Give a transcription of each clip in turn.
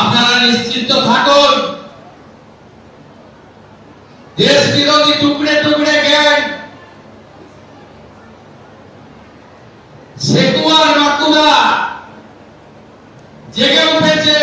আপনারা নিশ্চিন্ত থাকুন, দেশ বিরোধী টুকরে টুকরে গ্যাং সেকুয়ার মাকুদা জেগে উঠেছে।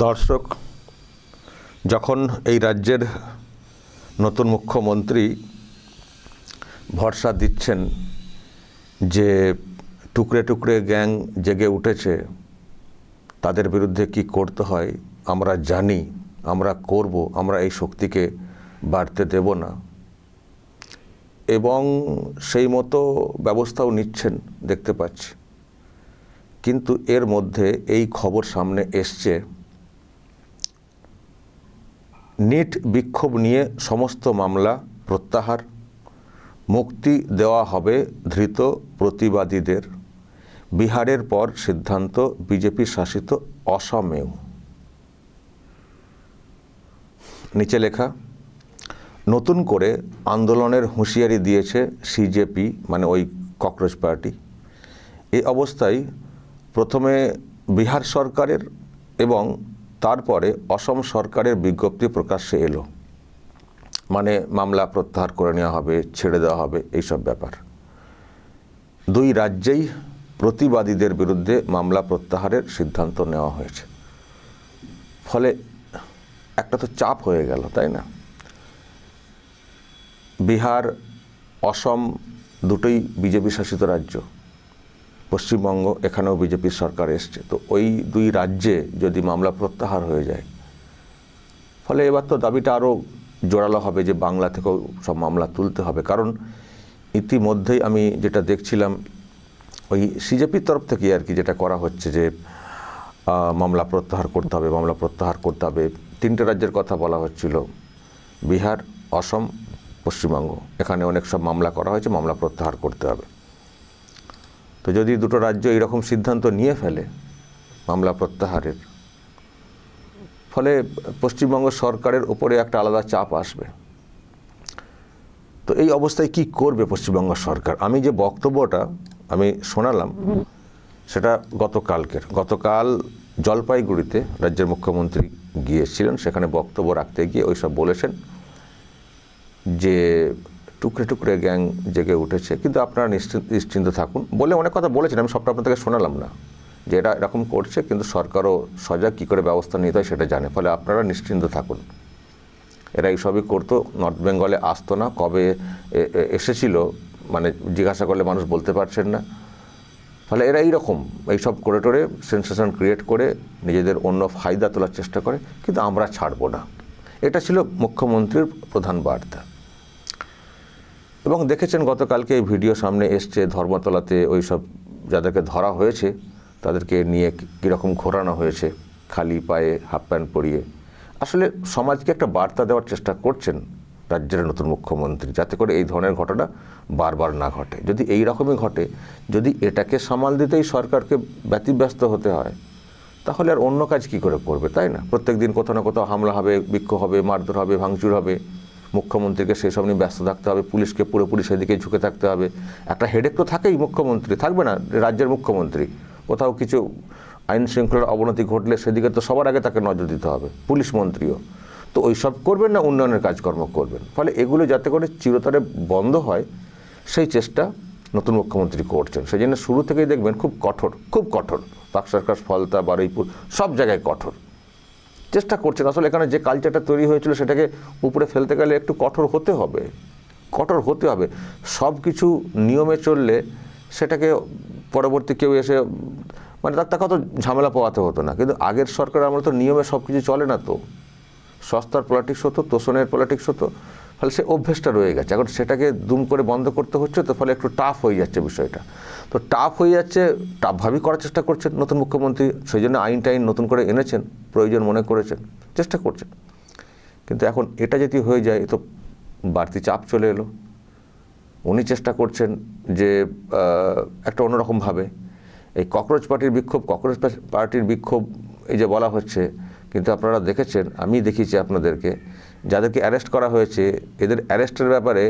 দর্শক, যখন এই রাজ্যের নতুন মুখ্যমন্ত্রী ভরসা দিচ্ছেন যে টুকরে টুকরে গ্যাং জেগে উঠেছে, তাদের বিরুদ্ধে কি করতে হয় আমরা জানি, আমরা করব, আমরা এই শক্তিকে বাড়তে দেব না, এবং সেই মতো ব্যবস্থাও নিচ্ছেন দেখতে পাচ্ছি। কিন্তু এর মধ্যে এই খবর সামনে এসছে, নিট বিক্ষোভ নিয়ে সমস্ত মামলা প্রত্যাহার, মুক্তি দেওয়া হবে ধৃত প্রতিবাদীদের। বিহারের পর সিদ্ধান্ত বিজেপি শাসিত অসমেও। নিচে লেখা, নতুন করে আন্দোলনের হুঁশিয়ারি দিয়েছে সিজেপি, মানে ওই ককরোচ পার্টি। এই অবস্থায় প্রথমে বিহার সরকারের এবং তারপরে অসম সরকারের বিজ্ঞপ্তি প্রকাশ্যে এলো, মানে মামলা প্রত্যাহার করে নেওয়া হবে, ছেড়ে দেওয়া হবে, এইসব ব্যাপার। দুই রাজ্যেই প্রতিবাদীদের বিরুদ্ধে মামলা প্রত্যাহারের সিদ্ধান্ত নেওয়া হয়েছে। ফলে একটা তো চাপ হয়ে গেল, তাই না? বিহার, অসম দুটোই বিজেপি শাসিত রাজ্য, পশ্চিমবঙ্গ এখানেও বিজেপির সরকার এসছে। তো ওই দুই রাজ্যে যদি মামলা প্রত্যাহার হয়ে যায়, ফলে এবার তো দাবিটা আরও জোরালো হবে যে বাংলা থেকেও সব মামলা তুলতে হবে। কারণ ইতিমধ্যেই আমি যেটা দেখছিলাম, ওই সিজেপির তরফ থেকে আর কি যেটা করা হচ্ছে যে মামলা প্রত্যাহার করতে হবে, মামলা প্রত্যাহার করতে হবে। তিনটে রাজ্যের কথা বলা হচ্ছিল, বিহার, অসম, পশ্চিমবঙ্গ। এখানে অনেক সব মামলা করা হয়েছে, মামলা প্রত্যাহার করতে হবে। তো যদি দুটো রাজ্য এরকম সিদ্ধান্ত নিয়ে ফেলে মামলা প্রত্যাহারের, ফলে পশ্চিমবঙ্গ সরকারের উপরে একটা আলাদা চাপ আসবে। তো এই অবস্থায় কি করবে পশ্চিমবঙ্গ সরকার? আমি যে বক্তব্যটা আমি শোনালাম সেটা গতকাল জলপাইগুড়িতে রাজ্যের মুখ্যমন্ত্রী গিয়েছিলেন। সেখানে বক্তব্য রাখতে গিয়ে ওইসব বলেছেন যে টুকরে টুকরে গ্যাং জেগে উঠেছে, কিন্তু আপনারা নিশ্চিন্ত থাকুন বলে অনেক কথা বলেছেন। আমি সবটা আপনাদেরকে শোনালাম না, যে এরা এরকম করছে, কিন্তু সরকারও সজাগ, কী করে ব্যবস্থা নিতে হয় সেটা জানে। ফলে আপনারা নিশ্চিন্ত থাকুন, এরা এইসবই করতো, নর্থ বেঙ্গলে আসতো না। কবে এসেছিল মানে জিজ্ঞাসা করলে মানুষ বলতে পারছেন না। ফলে এরা এইসব করে টোরে সেন্সেশন ক্রিয়েট করে নিজেদের অন্য ফায়দা তোলার চেষ্টা করে, কিন্তু আমরা ছাড়বো না। এটা ছিল মুখ্যমন্ত্রীর প্রধান বার্তা। এবং দেখেছেন গতকালকে এই ভিডিও সামনে এসছে, ধর্মতলাতে ওই সব যাদেরকে ধরা হয়েছে তাদেরকে নিয়ে কীরকম ঘোরানো হয়েছে, খালি পায়ে হাফ প্যান্ট পরিয়ে। আসলে সমাজকে একটা বার্তা দেওয়ার চেষ্টা করছেন রাজ্যের নতুন মুখ্যমন্ত্রী, যাতে করে এই ধরনের ঘটনা বারবার না ঘটে। যদি এই রকমই ঘটে, যদি এটাকে সামাল দিতেই সরকারকে ব্যতিব্যস্ত হতে হয়, তাহলে আর অন্য কাজ কি করে করবে, তাই না? প্রত্যেক দিন কোথাও না কোথাও হামলা হবে, বিক্ষোভ হবে, মারধর হবে, ভাঙচুর হবে। মুখ্যমন্ত্রীকে সেসব নিয়ে ব্যস্ত থাকতে হবে, পুলিশকে পুরোপুরি সেদিকে ঝুঁকে থাকতে হবে। একটা হেডেক তো থাকেই, মুখ্যমন্ত্রী থাকবে না? রাজ্যের মুখ্যমন্ত্রী কোথাও কিছু আইন শৃঙ্খলার অবনতি ঘটলে সেদিকে তো সবার আগে তাকে নজর দিতে হবে, পুলিশ মন্ত্রীও। তো ওইসব করবেন না, উন্নয়নের কাজকর্ম করবেন। ফলে এগুলো যাতে করে চিরতরে বন্ধ হয়, সেই চেষ্টা নতুন মুখ্যমন্ত্রী করছেন। সেই জন্য শুরু থেকেই দেখবেন খুব কঠোর পাক সরকার, ফলতা, বারুইপুর সব জায়গায় কঠোর চেষ্টা করছেন। আসলে এখানে যে কালচারটা তৈরি হয়েছিল সেটাকে উপরে ফেলতে গেলে একটু কঠোর হতে হবে। সব কিছু নিয়মে চললে সেটাকে পরবর্তী কেউ এসে মানে তার কত ঝামেলা পোয়াতে হতো না। কিন্তু আগের সরকার আমরা তো নিয়মে সব কিছু চলে না, তো সস্তার পলিটিক্স হতো, তোষণের পলিটিক্স হতো। ফলে সে অভ্যেসটা রয়ে গেছে, এখন সেটাকে দুম করে বন্ধ করতে হচ্ছে। তো ফলে একটু টাফ হয়ে যাচ্ছে বিষয়টা। তো টাফ হয়ে যাচ্ছে, টাফভাবেই করার চেষ্টা করছেন নতুন মুখ্যমন্ত্রী। সেই জন্য আইন নতুন করে এনেছেন, প্রয়োজন মনে করেছেন, চেষ্টা করছেন। কিন্তু এখন এটা যদি হয়ে যায়, তো বাড়তি চাপ চলে এলো। উনি চেষ্টা করছেন যে একটা অন্যরকমভাবে এই ককরোচ পার্টির বিক্ষোভ এই যে বলা হচ্ছে, কিন্তু আপনারা দেখেছেন, আমি দেখিয়েছি আপনাদেরকে, যাদেরকে অ্যারেস্ট করা হয়েছে এদের অ্যারেস্টের ব্যাপারে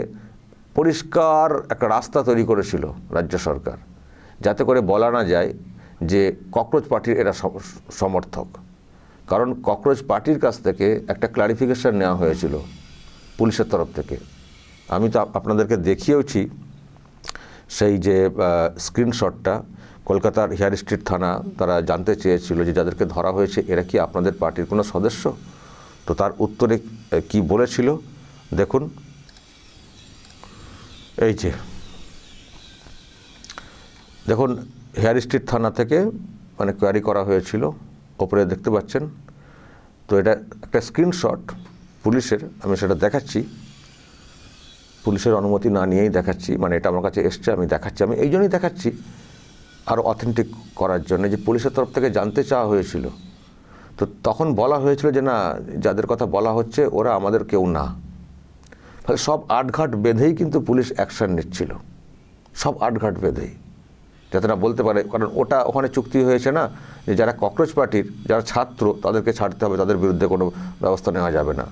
পরিষ্কার একটা রাস্তা তৈরি করেছিল রাজ্য সরকার, যাতে করে বলা না যায় যে ককরোচ পার্টির এরা সমর্থক। কারণ ককরোচ পার্টির কাছ থেকে একটা ক্লারিফিকেশন নেওয়া হয়েছিল পুলিশের তরফ থেকে। আমি তো আপনাদেরকে দেখিয়েওছি সেই যে স্ক্রিনশটটা, কলকাতার হেয়ার স্ট্রিট থানা তারা জানতে চেয়েছিল যে যাদেরকে ধরা হয়েছে এরা কি আপনাদের পার্টির কোনো সদস্য। তো তার উত্তরে কি বলেছিল দেখুন, এই যে দেখুন, হেয়ার স্ট্রিট থানা থেকে মানে কোয়ারি করা হয়েছিল, ওপরে দেখতে পাচ্ছেন। তো এটা একটা স্ক্রিনশট পুলিশের, আমি সেটা দেখাচ্ছি, পুলিশের অনুমতি না নিয়েই দেখাচ্ছি, মানে এটা আমার কাছে এসছে, আমি দেখাচ্ছি। আমি এই জন্যই দেখাচ্ছি আরও অথেন্টিক করার জন্য, যে পুলিশের তরফ থেকে জানতে চাওয়া হয়েছিল। তো তখন বলা হয়েছিল যে না, যাদের কথা বলা হচ্ছে ওরা আমাদের কেউ না। ফলে সব আটঘাট বেঁধেই কিন্তু পুলিশ অ্যাকশন নিচ্ছিল, সব আটঘাট বেঁধেই, যাতে না বলতে পারে। কারণ ওটা ওখানে চুক্তি হয়েছে না যে যারা ককরোচ পার্টির যারা ছাত্র তাদেরকে ছাড়তে হবে, তাদের বিরুদ্ধে কোনো ব্যবস্থা নেওয়া যাবে না।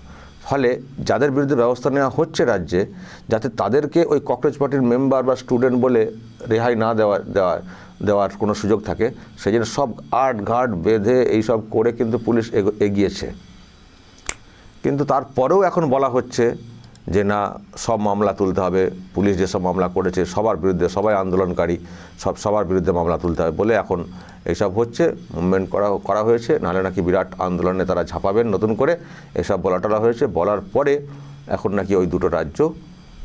ফলে যাদের বিরুদ্ধে ব্যবস্থা নেওয়া হচ্ছে রাজ্যে, যাতে তাদেরকে ওই ককরোচ পার্টির মেম্বার বা স্টুডেন্ট বলে রেহাই না দেওয়ার কোনো সুযোগ থাকে, সেই জন্য সব আটঘাট বেঁধে এইসব করে কিন্তু পুলিশ এগিয়েছে। কিন্তু তারপরেও এখন বলা হচ্ছে যে না, সব মামলা তুলতে হবে, পুলিশ যেসব মামলা করেছে সবার বিরুদ্ধে, সবাই আন্দোলনকারী সবার বিরুদ্ধে মামলা তুলতে হবে বলে এখন এইসব হচ্ছে, মুভমেন্ট করা হয়েছে। নাহলে নাকি বিরাট আন্দোলনে তারা ঝাঁপাবেন নতুন করে, এসব বলা হয়েছে। বলার পরে এখন নাকি ওই দুটো রাজ্য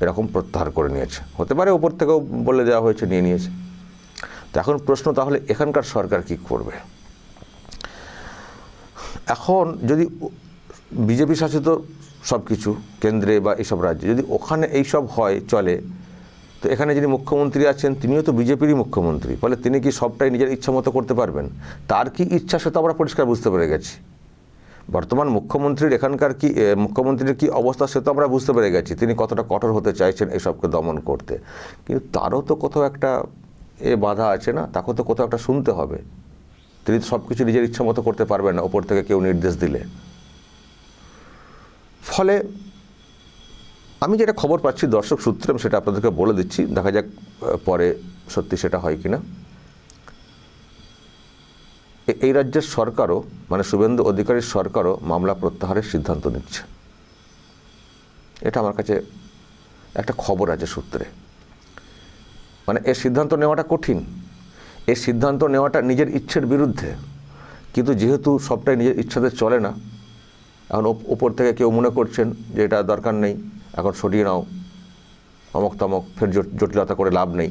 এরকম প্রত্যাহার করে নিয়েছে। হতে পারে ওপর থেকেও বলে দেওয়া হয়েছে, নিয়েছে। তো এখন প্রশ্ন, তাহলে এখানকার সরকার কি করবে? এখন যদি বিজেপি শাসিত সব কিছু কেন্দ্রে বা এইসব রাজ্যে যদি ওখানে এইসব হয় চলে, তো এখানে যিনি মুখ্যমন্ত্রী আছেন তিনিও তো বিজেপিরই মুখ্যমন্ত্রী। ফলে তিনি কি সবটাই নিজের ইচ্ছা মতো করতে পারবেন? তার কি ইচ্ছা সে তো আমরা পরিষ্কার বুঝতে পেরে গেছি। বর্তমান মুখ্যমন্ত্রীর কি অবস্থা সে তো আমরা বুঝতে পেরে গেছি, তিনি কতটা কঠোর হতে চাইছেন এইসবকে দমন করতে। কিন্তু তারও তো কোথাও একটা বাধা আছে না, তাকে তো কোথাও একটা শুনতে হবে। তিনি তো সব কিছু নিজের ইচ্ছা মতো করতে পারবেন না ওপর থেকে কেউ নির্দেশ দিলে। ফলে আমি যেটা খবর পাচ্ছি দর্শক সূত্রে, আমি সেটা আপনাদেরকে বলে দিচ্ছি, দেখা যাক পরে সত্যি সেটা হয় কিনা। এই রাজ্যের সরকারও, মানে শুভেন্দু অধিকারীর সরকারও মামলা প্রত্যাহারের সিদ্ধান্ত নিচ্ছে। এটা আমার কাছে একটা খবর আছে সূত্রে। মানে এর সিদ্ধান্ত নেওয়াটা কঠিন, এই সিদ্ধান্ত নেওয়াটা নিজের ইচ্ছের বিরুদ্ধে। কিন্তু যেহেতু সবটাই নিজের ইচ্ছাতে চলে না, এখন ওপর থেকে কেউ মনে করছেন যে এটা দরকার নেই, এখন সরিয়ে নাও, অমক তমক, ফের জটিলতা করে লাভ নেই।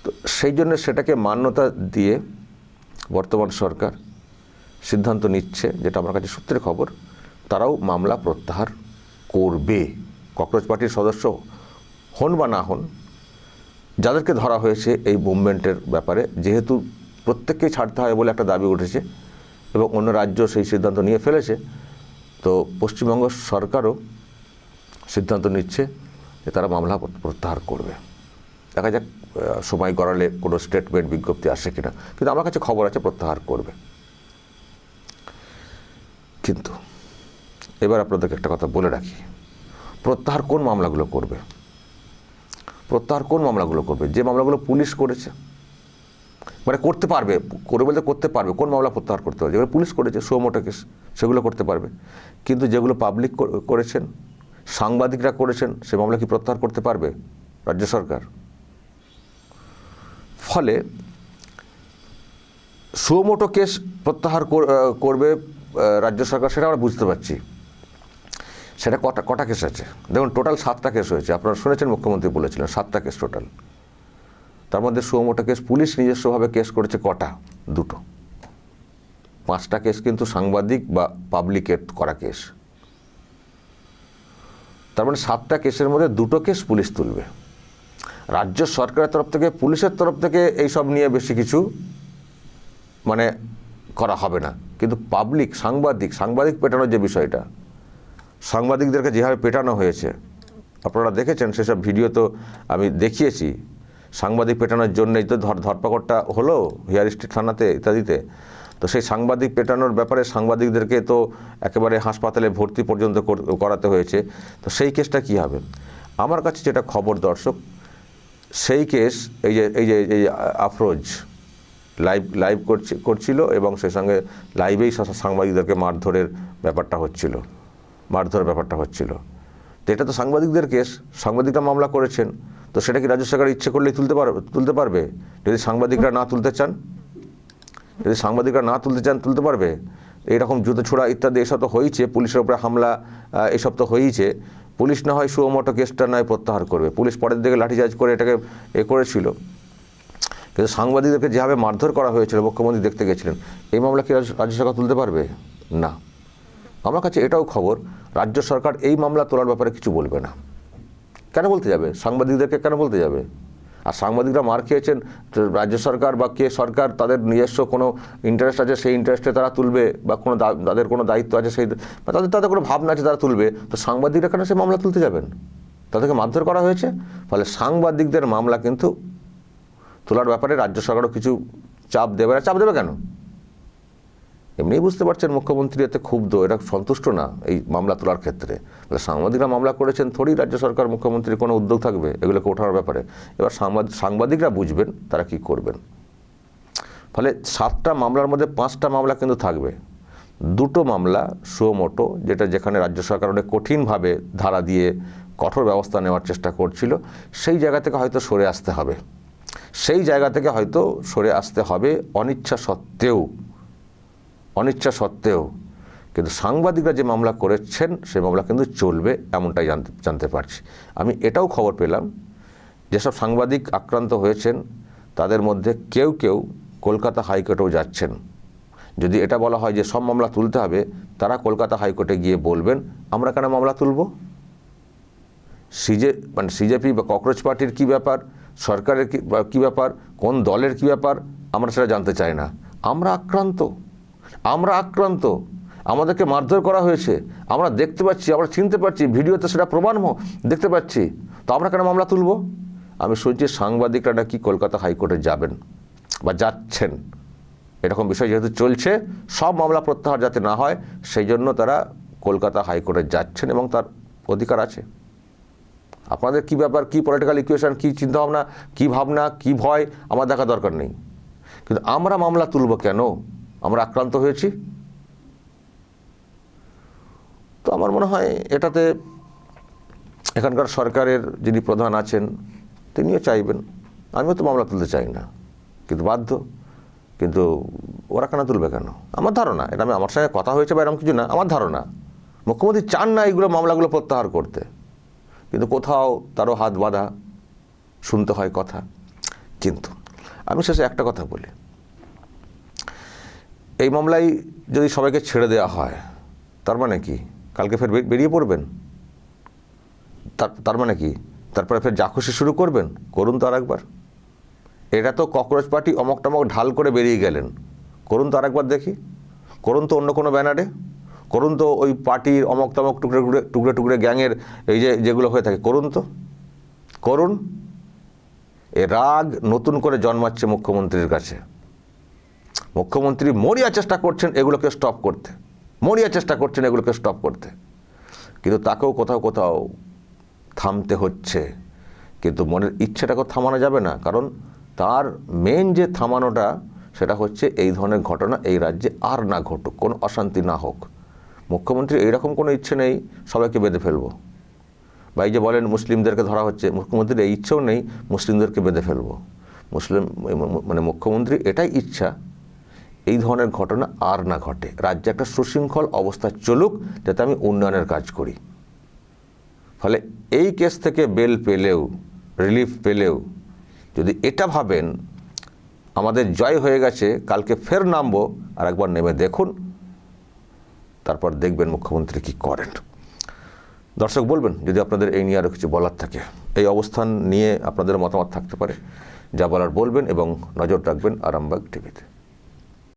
তো সেই জন্য সেটাকে মান্যতা দিয়ে বর্তমান সরকার সিদ্ধান্ত নিচ্ছে, যেটা আমার কাছে সূত্রের খবর, তারাও মামলা প্রত্যাহার করবে। ককরোচ পার্টির সদস্য হন বা না হন, যাদেরকে ধরা হয়েছে এই মুভমেন্টের ব্যাপারে, যেহেতু প্রত্যেককেই ছাড়তে হয় বলে একটা দাবি উঠেছে এবং অন্য রাজ্য সেই সিদ্ধান্ত নিয়ে ফেলেছে, তো পশ্চিমবঙ্গ সরকারও সিদ্ধান্ত নিচ্ছে যে তারা মামলা প্রত্যাহার করবে। দেখা যাক সময় গড়ালে কোনো স্টেটমেন্ট বিজ্ঞপ্তি আসে কিনা, কিন্তু আমার কাছে খবর আছে প্রত্যাহার করবে। কিন্তু এবার আপনাদেরকে একটা কথা বলে রাখি, প্রত্যাহার কোন মামলাগুলো করবে? প্রত্যাহার কোন মামলাগুলো করবে? যে মামলাগুলো পুলিশ করেছে, মানে করতে পারবে, করে বলতে করতে পারবে। কোন মামলা প্রত্যাহার করতে পারবে? যেগুলো পুলিশ করেছে, সুমোটো কেস, সেগুলো করতে পারবে। কিন্তু যেগুলো পাবলিক করেছেন, সাংবাদিকরা করেছেন, সে মামলা কি প্রত্যাহার করতে পারবে রাজ্য সরকার? ফলে সুমোটো কেস প্রত্যাহার করবে রাজ্য সরকার, সেটা আমরা বুঝতে পারছি। সেটা কটা কেস আছে দেখুন, টোটাল 7টা কেস হয়েছে। আপনারা শুনেছেন মুখ্যমন্ত্রী বলেছিলেন 7টা কেস টোটাল। তার মধ্যে সুমোটো কেস পুলিশ নিজস্বভাবে কেস করেছে কটা? 2টো। 5টা কেস কিন্তু সাংবাদিক বা পাবলিকের করা কেস। তার মানে 7টা কেসের মধ্যে 2টো কেস পুলিশ তুলবে। রাজ্য সরকারের তরফ থেকে, পুলিশের তরফ থেকে এইসব নিয়ে বেশি কিছু মানে করা হবে না। কিন্তু পাবলিক, সাংবাদিক পেটানোর যে বিষয়টা, সাংবাদিকদেরকে যেভাবে পেটানো হয়েছে, আপনারা দেখেছেন, সেসব ভিডিও তো আমি দেখিয়েছি। সাংবাদিক পেটানোর জন্যই তো ধরপাকড়টা হলো হিয়ার স্ট্রিট থানাতে ইত্যাদিতে। তো সেই সাংবাদিক পেটানোর ব্যাপারে সাংবাদিকদেরকে তো একেবারে হাসপাতালে ভর্তি পর্যন্ত করাতে হয়েছে। তো সেই কেসটা কী হবে? আমার কাছে যেটা খবর দর্শক, সেই কেস এই যে আফরোজ লাইভ করছিল এবং সেই সঙ্গে লাইভেই সাংবাদিকদেরকে মারধরের ব্যাপারটা হচ্ছিল। তো এটা তো সাংবাদিকদের কেস, সাংবাদিকরা মামলা করেছেন। তো সেটা কি রাজ্য সরকার ইচ্ছে করলেই তুলতে পারবে? যদি সাংবাদিকরা না তুলতে চান, তুলতে পারবে? এইরকম জুতো ছোড়া ইত্যাদি এসব তো হয়েছে, পুলিশের উপরে হামলা এসব তো হয়েছে। পুলিশ না হয় সুমোটো কেসটা নয় প্রত্যাহার করবে, পুলিশ পরের দিকে লাঠিচার্জ করে এটাকে করেছিল। কিন্তু সাংবাদিকদেরকে যেভাবে মারধর করা হয়েছিল, মুখ্যমন্ত্রী দেখতে গেছিলেন, এই মামলা কি রাজ্য সরকার তুলতে পারবে? না। আমার কাছে এটাও খবর, রাজ্য সরকার এই মামলা তোলার ব্যাপারে কিছু বলবে না। কেন বলতে যাবে? সাংবাদিকদেরকে কেন বলতে যাবে? আর সাংবাদিকরা মার খেয়েছেন, রাজ্য সরকার বা কে সরকার তাদের নিজস্ব কোনো ইন্টারেস্ট আছে, সেই ইন্টারেস্টে তারা তুলবে, বা তাদের কোনো দায়িত্ব আছে, সেই বা তাদের কোনো ভাবনা আছে তারা তুলবে। তো সাংবাদিকরা কেন সেই মামলা তুলতে যাবেন? তাদেরকে মারধর করা হয়েছে। ফলে সাংবাদিকদের মামলা কিন্তু তোলার ব্যাপারে রাজ্য সরকারও কিছু চাপ দেবে না। চাপ দেবে কেন? এমনিই বুঝতে পারছেন মুখ্যমন্ত্রী এতে ক্ষুব্ধ, এটা সন্তুষ্ট না এই মামলা তোলার ক্ষেত্রে। সাংবাদিকরা মামলা করেছেন, থোড়ি রাজ্য সরকার মুখ্যমন্ত্রীর কোনো উদ্যোগ থাকবে এগুলোকে ওঠানোর ব্যাপারে। এবার সাংবাদিকরা বুঝবেন তারা কি করবেন। ফলে 7টা মামলার মধ্যে 5টা মামলা কিন্তু থাকবে। 2টো মামলা সুমোটো, যেখানে রাজ্য সরকার অনেক কঠিনভাবে ধারা দিয়ে কঠোর ব্যবস্থা নেওয়ার চেষ্টা করছিল, সেই জায়গা থেকে হয়তো সরে আসতে হবে অনিচ্ছা সত্ত্বেও। কিন্তু সাংবাদিকরা যে মামলা করেছেন সেই মামলা কিন্তু চলবে, এমনটাই জানতে পারছি। আমি এটাও খবর পেলাম, যেসব সাংবাদিক আক্রান্ত হয়েছেন তাদের মধ্যে কেউ কলকাতা হাইকোর্টেও যাচ্ছেন। যদি এটা বলা হয় যে সব মামলা তুলতে হবে, তারা কলকাতা হাইকোর্টে গিয়ে বলবেন আমরা কেন মামলা তুলব? সিজেপি বা ককরোচ পার্টির কী ব্যাপার, সরকারের কী ব্যাপার, কোন দলের কী ব্যাপার, আমরা সেটা জানতে চাই না। আমরা আক্রান্ত, আমাদেরকে মারধর করা হয়েছে, আমরা দেখতে পাচ্ছি, আমরা চিনতে পারছি, ভিডিওতে সেটা প্রমাণ দেখতে পাচ্ছি, তো আমরা কেন মামলা তুলব? আমি শুনছি সাংবাদিকরা নাকি কলকাতা হাইকোর্টে যাবেন বা যাচ্ছেন। এরকম বিষয় যেহেতু চলছে, সব মামলা প্রত্যাহার যাতে না হয় সেই জন্য তারা কলকাতা হাইকোর্টে যাচ্ছেন এবং তার অধিকার আছে। আপনাদের কী ব্যাপার, কী পলিটিক্যাল ইকুয়েশন, কী চিন্তাভাবনা, কী ভাবনা, কী ভয় আমার দেখা দরকার নেই। কিন্তু আমরা মামলা তুলব কেন? আমরা আক্রান্ত হয়েছি। তো আমার মনে হয় এটাতে এখানকার সরকারের যিনি প্রধান আছেন তিনিও চাইবেন। আমিও তো মামলা তুলতে চাই না, কিন্তু বাধ্য। কিন্তু ওরা কেন তুলবে কেন? আমার ধারণা, এটা আমার সঙ্গে কথা হয়েছে বা এরকম কিছু না, আমার ধারণা মুখ্যমন্ত্রী চান না এইগুলো মামলাগুলো প্রত্যাহার করতে, কিন্তু কোথাও তারও হাত বাঁধা, শুনতে হয় কথা। কিন্তু আমি শেষে একটা কথা বলি, এই মামলায় যদি সবাইকে ছেড়ে দেওয়া হয় তার মানে কি কালকে ফের বেরিয়ে পড়বেন? তার মানে কি তারপরে ফের যা খুশি শুরু করবেন? করুন তো আরেকবার। এটা তো ককরোচ পার্টি অমক টমক ঢাল করে বেরিয়ে গেলেন, করুন তো আরেকবার দেখি। করুন তো অন্য কোনো ব্যানারে, করুন তো ওই পার্টির অমক টমক টুকরে গ্যাংয়ের এই যেগুলো হয়ে থাকে, করুন। এ রাগ নতুন করে জন্মাচ্ছে মুখ্যমন্ত্রীর কাছে। মুখ্যমন্ত্রী মরিয়া চেষ্টা করছেন এগুলোকে স্টপ করতে, কিন্তু তাকেও কোথাও থামতে হচ্ছে। কিন্তু মনের ইচ্ছেটাকেও থামানো যাবে না, কারণ তার মেন যে থামানোটা সেটা হচ্ছে এই ধরনের ঘটনা এই রাজ্যে আর না ঘটুক, কোনো অশান্তি না হোক। মুখ্যমন্ত্রী এইরকম কোনো ইচ্ছে নেই সবাইকে বেঁধে ফেলবো, বা এই যে বলেন মুসলিমদেরকে ধরা হচ্ছে, মুখ্যমন্ত্রীর এই ইচ্ছেও নেই মুসলিমদেরকে বেঁধে ফেলবো। মুখ্যমন্ত্রী এটাই ইচ্ছা এই ধরনের ঘটনা আর না ঘটে, রাজ্যে একটা সুশৃঙ্খল অবস্থা চলুক, যাতে আমি উন্নয়নের কাজ করি। ফলে এই কেস থেকে বেল পেলেও, রিলিফ পেলেও যদি এটা ভাবেন আমাদের জয় হয়ে গেছে, কালকে ফের নামবো, আর একবার নেমে দেখুন, তারপর দেখবেন মুখ্যমন্ত্রী কি করেন। দর্শক বলবেন যদি আপনাদের এই নিয়ে আরও কিছু বলার থাকে, এই অবস্থান নিয়ে আপনাদের মতামত থাকতে পারে, যা বলার বলবেন এবং নজর রাখবেন আরামবাগ টিভিতে।